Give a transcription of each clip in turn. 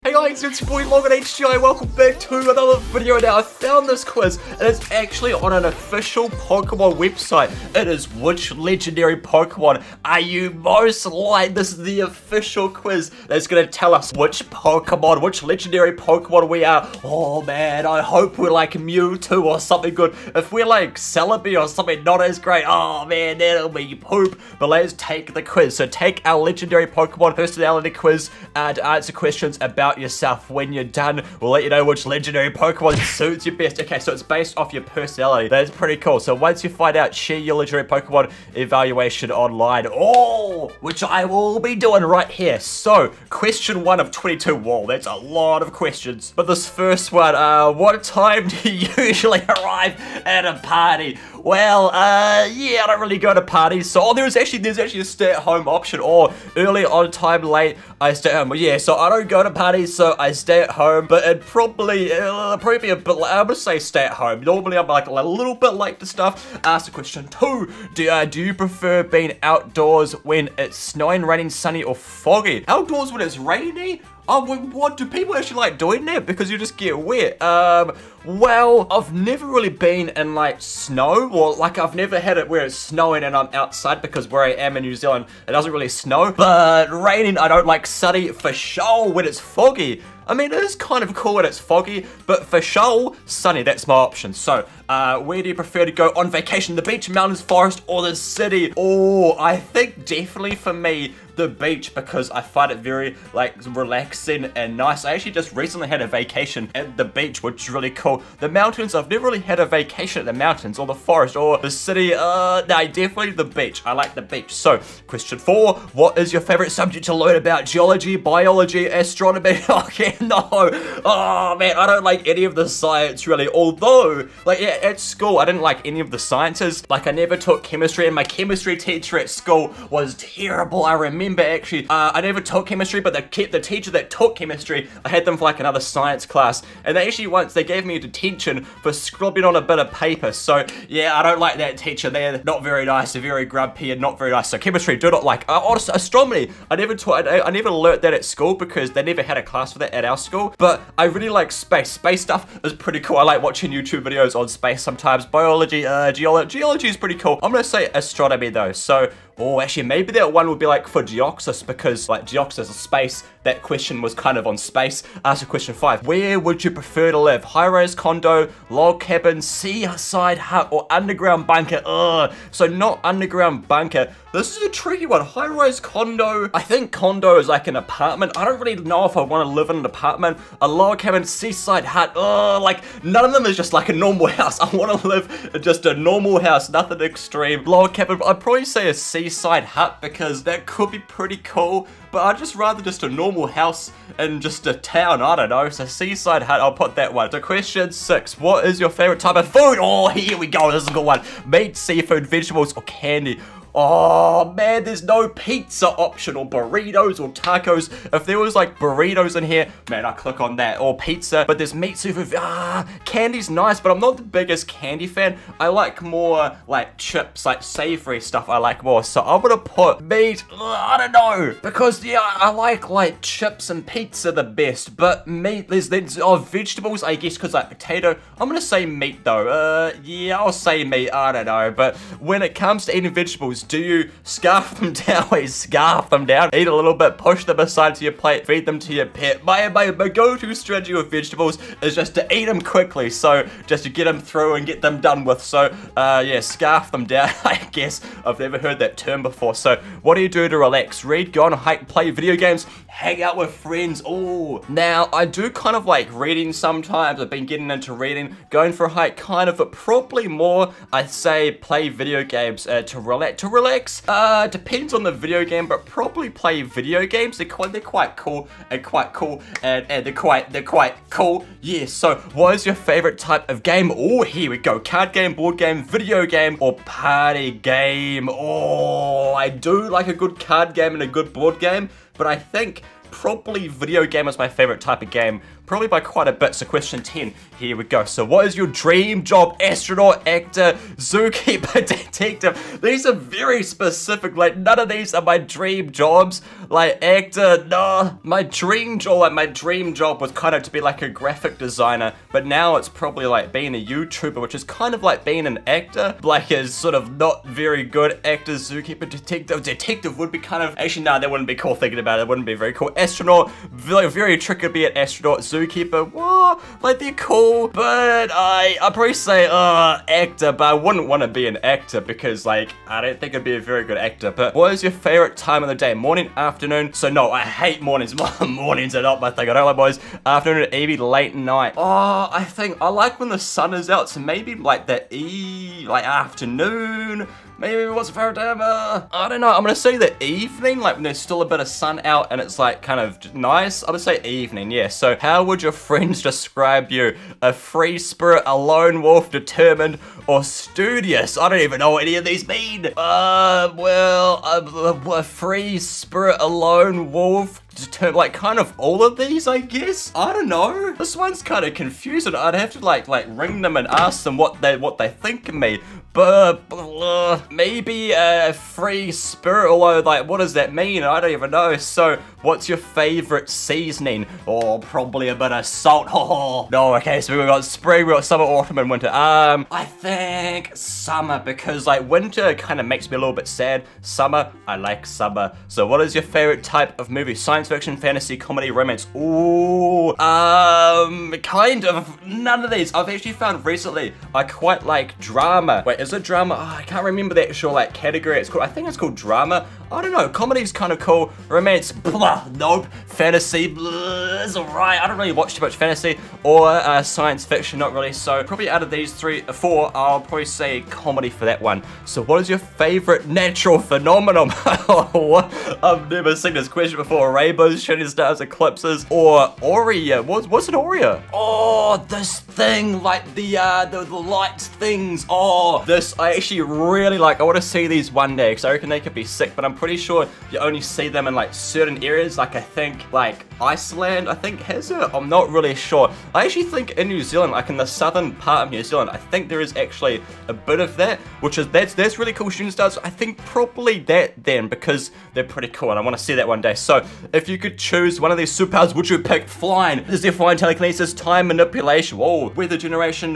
Hey guys, it's your boy Logan HGI, welcome back to another video. Now I found this quiz and it's actually on an official Pokemon website. It is which legendary Pokemon are you most like? This is the official quiz that's going to tell us which legendary Pokemon we are. Oh man, I hope we're like Mewtwo or something good. If we're like Celebi or something not as great, oh man, that'll be poop. But let's take the quiz. So take our legendary Pokemon personality quiz and answer questions about yourself. When you're done, we'll let you know which legendary Pokemon suits you best. Okay, so it's based off your personality. That's pretty cool. So once you find out, share your legendary Pokemon evaluation online. Oh, which I will be doing right here. So, question 1 of 22. Whoa, that's a lot of questions. But this first one, what time do you usually arrive at a party? Well, yeah, I don't really go to parties. So, there's actually a stay-at-home option, or early, on time, late, I stay at home. But yeah, so I don't go to parties, so I stay at home. But it'd probably be a bit, I'm gonna say stay at home. Normally, I'm like a little bit late to stuff. Ask the question 2. Do you prefer being outdoors when it's snowing, raining, sunny, or foggy? Outdoors when it's rainy? Oh, what do people actually like doing that? Because you just get wet. Well, I've never really been in like snow, or like I've never had it where it's snowing and I'm outside, because where I am in New Zealand, it doesn't really snow. But raining, I don't like. Sunny for sure when it's foggy. I mean, it is kind of cool when it's foggy, but for sure, sunny, that's my option. So, where do you prefer to go on vacation? The beach, mountains, forest, or the city? Oh, I think definitely for me, the beach, because I find it very, like, relaxing and nice. I actually just recently had a vacation at the beach, which is really cool. The mountains, I've never really had a vacation at the mountains, or the forest, or the city. No, definitely the beach. I like the beach. So, question 4, what is your favorite subject to learn about? Geology, biology, astronomy? Okay. No, oh man, I don't like any of the science really. Although, like, yeah, at school I didn't like any of the sciences. Like, I never took chemistry, and my chemistry teacher at school was terrible. I remember actually, I never took chemistry, but the teacher that took chemistry, I had them for like another science class, and they actually once they gave me a detention for scribbling on a bit of paper. So yeah, I don't like that teacher. They're not very nice. They're very grumpy and not very nice. So chemistry, do not like. Astronomy, I never learnt that at school because they never had a class for that at our school. But I really like space. Space stuff is pretty cool. I like watching YouTube videos on space sometimes. Biology, geology is pretty cool. I'm gonna say astronomy though. So, oh, actually, maybe that one would be like for Deoxys, because like Deoxys is space. That question was kind of on space. Ask question 5. Where would you prefer to live? High-rise condo, log cabin, seaside hut, or underground bunker? Ugh. So not underground bunker. This is a tricky one. High-rise condo. I think condo is like an apartment. I don't really know if I want to live in an apartment. A log cabin, seaside hut. Ugh, like none of them is just like a normal house. I want to live in just a normal house, nothing extreme. Log cabin. I'd probably say a seaside hut, because that could be pretty cool. But I'd just rather just a normal house in just a town. I don't know. So seaside hut, I'll put that one. So question 6, what is your favorite type of food? Oh, here we go. This is a good one. Meat, seafood, vegetables, or candy? Oh man, there's no pizza option, or burritos, or tacos. If there was like burritos in here, man, I'd click on that. Or pizza, but there's meat, seafood. Candy's nice, but I'm not the biggest candy fan. I like more like chips, like savory stuff I like more. So I'm gonna put meat. I don't know, because yeah, I like chips and pizza the best, but meat, there's vegetables, I guess, because like potato. I'm gonna say meat though. Yeah, I'll say meat. I don't know, but when it comes to eating vegetables, do you scarf them down? Wait, scarf them down, eat a little bit, push them aside to your plate, feed them to your pet? My go-to strategy with vegetables is just to eat them quickly, so just to get them through and get them done with. So yeah, scarf them down. I guess I've never heard that term before. So what do you do to relax? Read, go on a hike, play video games, hang out with friends? Oh, now I do kind of like reading sometimes. I've been getting into reading. Going for a hike, kind of, but probably more I'd say play video games to relax. Depends on the video game, but probably play video games. They're quite cool and they're quite cool. Yeah. So what is your favorite type of game? Oh, here we go. Card game, board game, video game, or party game? Oh, I do like a good card game and a good board game, but I think probably video game is my favorite type of game, probably by quite a bit. So question 10, here we go. So what is your dream job? Astronaut, actor, zookeeper, detective. These are very specific. Like, none of these are my dream jobs. Like, actor, no. My dream job was kind of to be like a graphic designer, but now it's probably like being a YouTuber, which is kind of like being an actor. Like, is sort of not very good. Actor, zookeeper, detective. Detective would be kind of, actually, no, that wouldn't be cool thinking about it. It wouldn't be very cool. Astronaut, very tricky to be an astronaut. Zookeeper, whoa, like they're cool, but I'd probably say actor, but I wouldn't want to be an actor because like I don't think I'd be a very good actor. But what is your favorite time of the day? Morning, afternoon? So no, I hate mornings. Mornings are not my thing. I don't like mornings. Afternoon, evening, late night. Oh, I think I like when the sun is out, so maybe like the like afternoon. Maybe what's the favorite time? I don't know. I'm gonna say the evening, like when there's still a bit of sun out and it's like kind of nice. I'm gonna say evening, yeah. So how would your friends describe you? A free spirit, a lone wolf, determined, or studious? I don't even know what any of these mean. Well, a free spirit, a lone wolf, like kind of all of these, I guess. I don't know. This one's kind of confusing. I'd have to like ring them and ask them what they think of me. But maybe a free spirit, although like what does that mean? I don't even know. So what's your favorite seasoning? Oh, probably a bit of salt. Oh no, okay, so we've got spring, we've got summer, autumn, and winter. I think summer, because like winter kind of makes me a little bit sad. Summer, I like summer. So what is your favorite type of movie? Science fiction, fantasy, comedy, romance? Ooh, kind of none of these. I've actually found recently I quite like drama. Wait, is it drama? Oh, I can't remember the actual like category it's called. I think it's called drama. I don't know. Comedy's kind of cool. Romance, blah, nope. Fantasy, blah, is alright. I don't really watch too much fantasy or science fiction, not really. So probably out of these four, I'll probably say comedy for that one. So what is your favorite natural phenomenon? I've never seen this question before. Rainbows, shooting stars, eclipses, or Aurea. What's an Aurea? Oh, this thing, like the light things. Oh, this I actually really like. I want to see these one day because I reckon they could be sick, but I'm pretty sure you only see them in like certain areas. Like I think like Iceland, I think has it. I'm not really sure. I actually think in New Zealand, like in the southern part of New Zealand, I think there is actually a bit of that, which is that's really cool. Shooting stars, I think probably that then, because they're pretty cool and I want to see that one day. So if you could choose one of these superpowers, would you pick flying? Is there flying, telekinesis, time manipulation? Whoa, weather generation,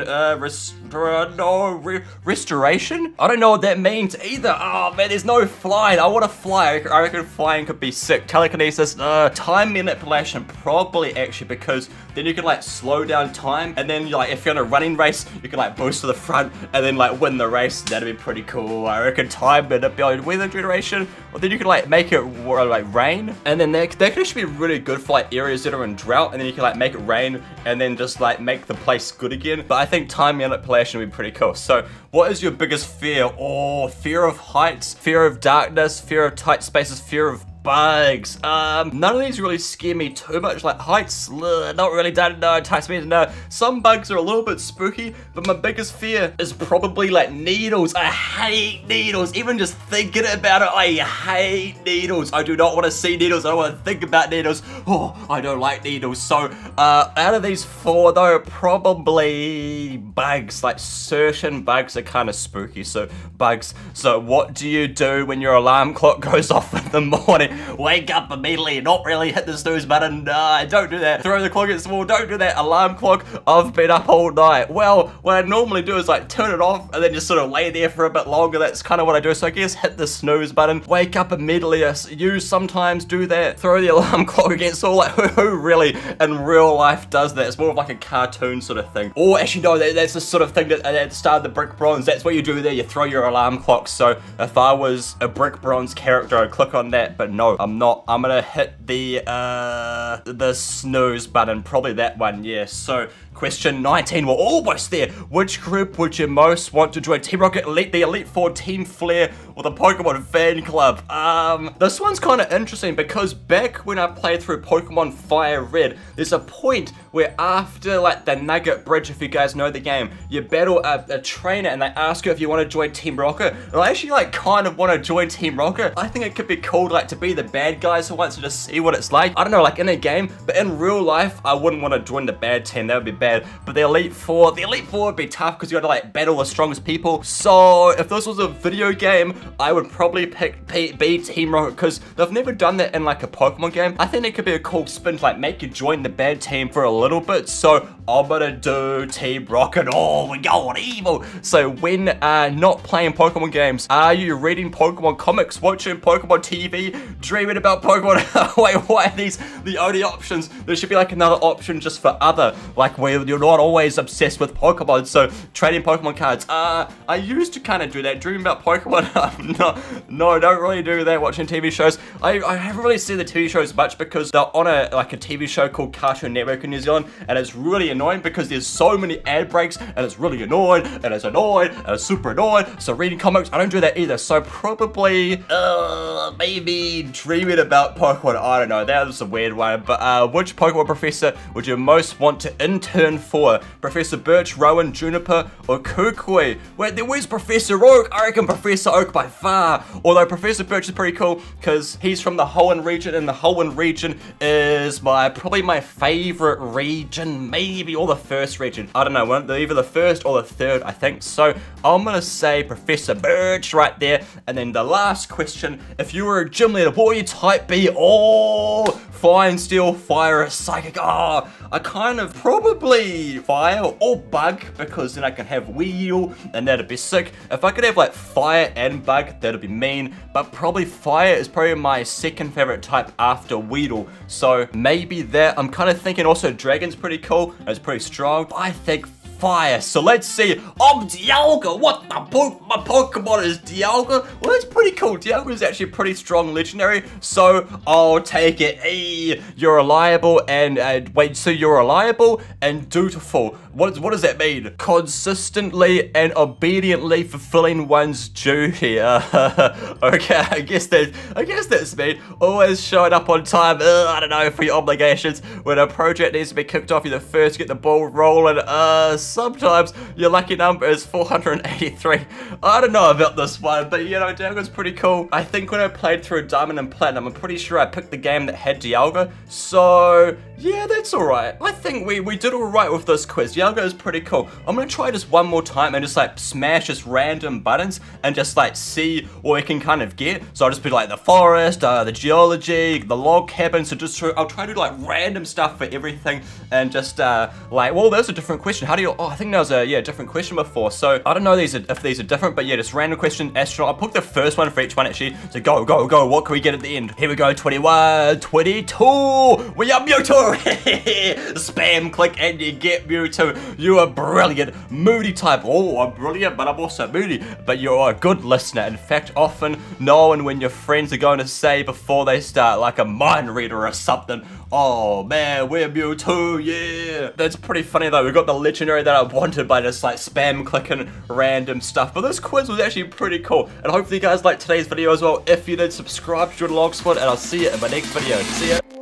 restoration? I don't know what that means either. Oh man, there's no flying. I want to fly. I reckon flying could be sick. Telekinesis, time manipulation, probably actually, because then you can like slow down time, and then like if you're in a running race, you can like boost to the front and then like win the race. That'd be pretty cool. I reckon time manipulation, weather generation, or then you can like make it like rain, and then that could actually be really good for like areas that are in drought, and then you can like make it rain and then just like make the place good again. But I think time manipulation would be pretty cool. So what is your biggest fear? Oh, fear of heights, fear of darkness, fear of tight spaces, fear of bugs. None of these really scare me too much. Like heights, not really, don't know. Tight spaces, no. Some bugs are a little bit spooky, but my biggest fear is probably like needles. I hate needles. Even just thinking about it, I hate needles. I do not want to see needles. I don't want to think about needles. Oh, I don't like needles. So, out of these four though, probably bugs. Like certain bugs are kind of spooky, so bugs. So what do you do when your alarm clock goes off in the morning? Wake up immediately, not really hit the snooze button. Don't do that. Throw the clock against the wall. Don't do that. Alarm clock, I've been up all night. Well, what I normally do is like turn it off and then just sort of lay there for a bit longer. That's kind of what I do. So I guess hit the snooze button, wake up immediately. You sometimes do that. Throw the alarm clock against the wall. Like who really in real life does that? It's more of like a cartoon sort of thing. Or actually no, that's the sort of thing that started the Brick Bronze. That's what you do there. You throw your alarm clock. So if I was a Brick Bronze character, I'd click on that, but no, I'm not. I'm gonna hit the snooze button, probably that one, yeah. So question 19, we're almost there. Which group would you most want to join? Team Rocket, Elite, the Elite Four, Team Flare, or the Pokemon Fan Club? This one's kind of interesting because back when I played through Pokemon Fire Red, there's a point where after like the Nugget Bridge, if you guys know the game, you battle a trainer and they ask you if you want to join Team Rocket. And I actually like kind of want to join Team Rocket. I think it could be cool like to be be the bad guys for once and just see what it's like. I don't know, like in a game, but in real life, I wouldn't want to join the bad team. That would be bad. But the Elite Four would be tough because you got to like battle the strongest people. So if this was a video game, I would probably pick be Team Rocket because they've never done that in like a Pokemon game. I think it could be a cool spin to like make you join the bad team for a little bit. So I'm gonna do Team Rocket. Oh, we're going evil. So when not playing Pokemon games, are you reading Pokemon comics, watching Pokemon TV, dreaming about Pokemon? Wait, why are these the only options? There should be like another option just for other, like where you're not always obsessed with Pokemon. So trading Pokemon cards. I used to kind of do that, dreaming about Pokemon. No, don't really do that. Watching TV shows. I haven't really seen the TV shows much because they're on a TV show called Cartoon Network in New Zealand, and it's really annoying because there's so many ad breaks, and it's really annoying, and it's super annoying. So reading comics, I don't do that either. So probably, maybe dreaming about Pokemon. I don't know. That was a weird one. But which Pokemon professor would you most want to intern for? Professor Birch, Rowan, Juniper, or Kukui? Wait, where's Professor Oak? I reckon Professor Oak by far. Although Professor Birch is pretty cool because he's from the Hoenn region, and the Hoenn region is probably my favorite region, maybe, or the first region. I don't know, either the first or the third, I think. So I'm gonna say Professor Birch right there. And then the last question, if you were a gym leader, what would you type be? Oh, Fine, Steel, Fire, Psychic. Oh, I kind of probably Fire or Bug because then I can have Weedle and that'd be sick. If I could have like Fire and Bug, that'd be mean. But probably Fire is probably my second favorite type after Weedle. So maybe that. I'm kind of thinking also Dragon's pretty cool. It's pretty strong. But I think Fire. So let's see. I'm Dialga. What the my Pokemon is Dialga? Well, that's pretty cool. Dialga is actually a pretty strong legendary. So I'll take it. Hey, you're reliable and wait. So you're reliable and dutiful. What does that mean? Consistently and obediently fulfilling one's duty. Okay, I guess that's me. Always showing up on time. I don't know, for your obligations. When a project needs to be kicked off, you're the first to get the ball rolling. Sometimes your lucky number is 483. I don't know about this one, but you know, Dialga's pretty cool. I think when I played through Diamond and Platinum, I'm pretty sure I picked the game that had Dialga. So yeah, that's alright. I think we did alright with this quiz. Dialga is pretty cool. I'm gonna try this one more time and just like smash just random buttons and just like see what we can kind of get. So I'll just be like the forest, the geology, the log cabin. So just I'll try to do like random stuff for everything and just like, well, there's a different question. How do you, I think there was a different question before. So I don't know if these are different, but yeah, just random question, astronaut. I'll put the first one for each one actually. So go. What can we get at the end? Here we go, 21, 22. We are Mewtwo. Spam click and you get Mewtwo. You are brilliant. Moody type. Oh, I'm brilliant, but I'm also moody. But you're a good listener. In fact, often knowing when your friends are going to say before they start, like a mind reader or something. Oh man, we're Mewtwo, yeah. That's pretty funny though. We got the legendary that I wanted by just like spam clicking random stuff. But this quiz was actually pretty cool. And hopefully you guys liked today's video as well. If you did, subscribe to Jordan Longsword, and I'll see you in my next video. See ya.